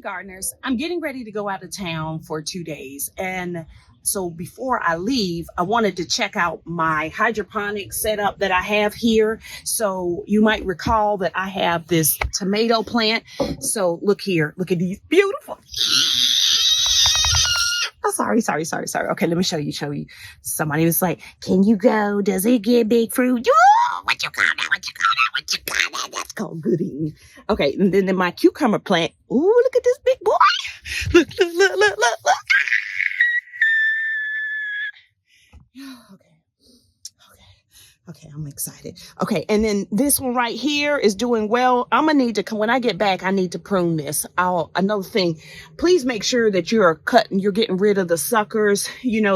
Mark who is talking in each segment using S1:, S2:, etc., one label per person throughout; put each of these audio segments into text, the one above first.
S1: gardeners, I'm getting ready to go out of town for 2 days. And so before I leave, I wanted to check out my hydroponic setup that I have here. So you might recall that I have this tomato plant. So look here, look at these beautiful. Oh, sorry. Okay, let me show you. Somebody was like, can you go? Does it get big fruit? Oh, what you call that? That's called good eating. Okay, and then my cucumber plant. Ooh, look at this big boy. Look. Okay, I'm excited. Okay, and then this one right here is doing well. I'm gonna need to, when I get back, I need to prune this. Another thing, please make sure that you're getting rid of the suckers,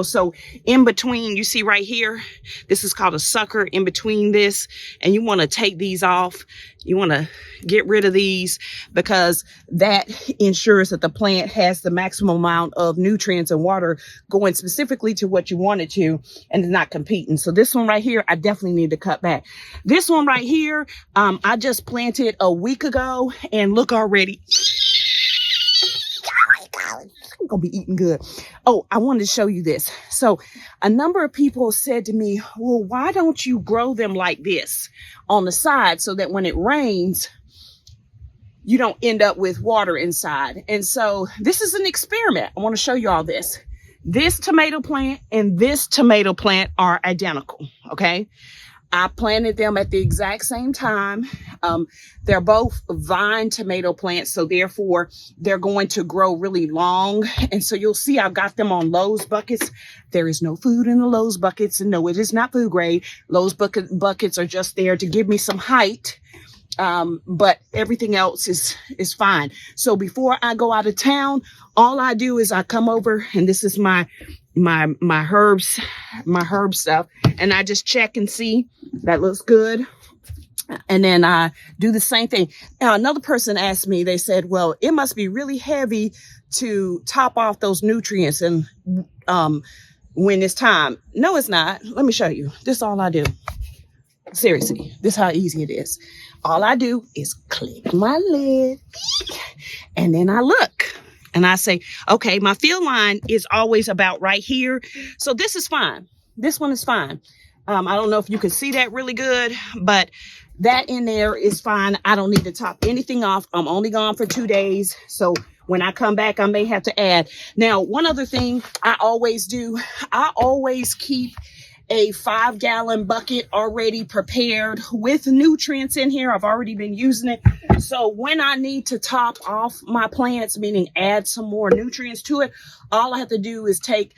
S1: so in between, you see right here, this is called a sucker in between this, and you wanna take these off. You wanna get rid of these because that ensures that the plant has the maximum amount of nutrients and water going specifically to what you want it to, and it's not competing. So this one right here, I definitely need to cut back. This one right here, I just planted a week ago, and look already. I'm gonna be eating good. Oh, I wanted to show you this. So a number of people said to me, well, why don't you grow them like this on the side so that when it rains, you don't end up with water inside? And so this is an experiment. I want to show you all this. This tomato plant and this tomato plant are identical, okay? I planted them at the exact same time. They're both vine tomato plants, so therefore they're going to grow really long. And so you'll see I've got them on Lowe's buckets. There is no food in the Lowe's buckets, and no, it is not food grade. Lowe's buckets are just there to give me some height. But everything else is fine. So before I go out of town, all I do is I come over, and this is my herb stuff, and I just check and see that looks good. And then I do the same thing. Now, another person asked me, they said, well, it must be really heavy to top off those nutrients and when it's time. No, it's not. Let me show you. This is all I do. Seriously, this is how easy it is. All I do is click my lid, and then I look. And I say, okay, my field line is always about right here. So this is fine. This one is fine. I don't know if you can see that really good, but that in there is fine. I don't need to top anything off. I'm only gone for 2 days. So when I come back, I may have to add. Now, one other thing I always do, I always keep a 5-gallon bucket already prepared with nutrients in here. I've already been using it. So when I need to top off my plants, meaning add some more nutrients to it, all I have to do is take,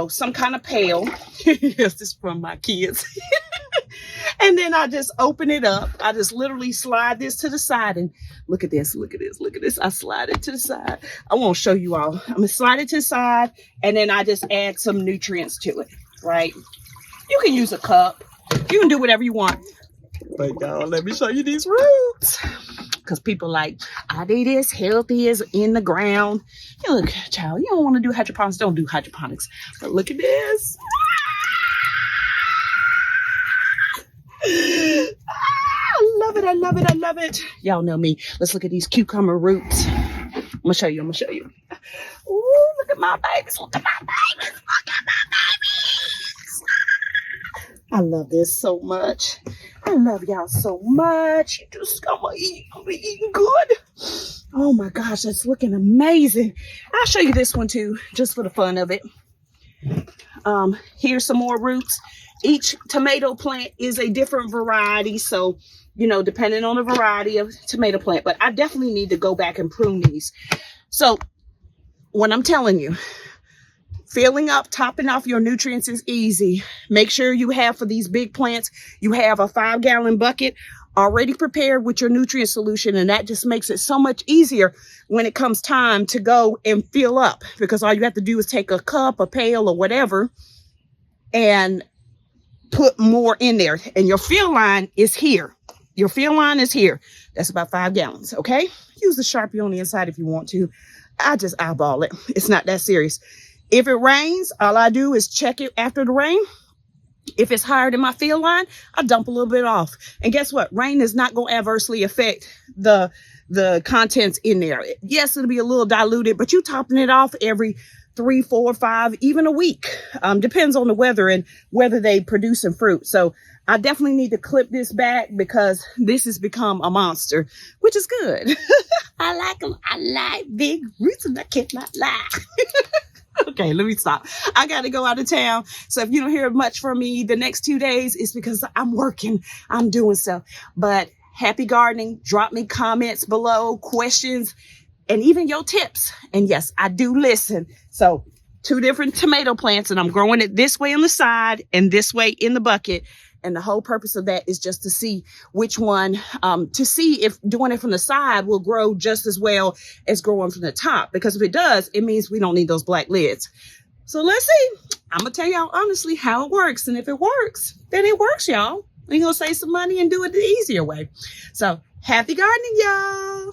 S1: some kind of pail. This is from my kids. And then I just open it up. I just literally slide this to the side, and look at this. I slide it to the side. I won't show you all. I'm gonna slide it to the side, and then I just add some nutrients to it, right? You can use a cup. You can do whatever you want. But y'all, let me show you these roots. Because people like, are they this healthy as in the ground? Look, child, you don't want to do hydroponics. Don't do hydroponics. But look at this. I love it. Y'all know me. Let's look at these cucumber roots. I'm going to show you. Ooh, look at my babies. I love this so much. I love y'all so much. You just gonna eat. I'm eating good. Oh my gosh, that's looking amazing. I'll show you this one too, just for the fun of it. Here's some more roots. Each tomato plant is a different variety, so depending on the variety of tomato plant. But I definitely need to go back and prune these. So when I'm telling you, filling up, topping off your nutrients is easy. Make sure you have, for these big plants, you have a 5-gallon bucket already prepared with your nutrient solution. And that just makes it so much easier when it comes time to go and fill up, because all you have to do is take a cup, a pail, or whatever, and put more in there. And your fill line is here. That's about 5 gallons. Okay. Use the Sharpie on the inside if you want to. I just eyeball it. It's not that serious. If it rains, all I do is check it after the rain. If it's higher than my field line, I dump a little bit off. And guess what? Rain is not going to adversely affect the the contents in there. Yes, it'll be a little diluted, but you topping it off every 3, 4, 5, even a week. Depends on the weather and whether they producing fruit. So I definitely need to clip this back because this has become a monster, which is good. I like them. I like big roots and I cannot lie. Okay, let me stop. I got to go out of town. So if you don't hear much from me the next 2 days, it's because I'm working. I'm doing stuff. But happy gardening. Drop me comments below, questions, and even your tips. And yes, I do listen. So 2 different tomato plants, and I'm growing it this way on the side and this way in the bucket. And the whole purpose of that is just to see which one, to see if doing it from the side will grow just as well as growing from the top. Because if it does, it means we don't need those black lids. So let's see. I'm going to tell y'all honestly how it works. And if it works, then it works, y'all. We're going to save some money and do it the easier way. So happy gardening, y'all.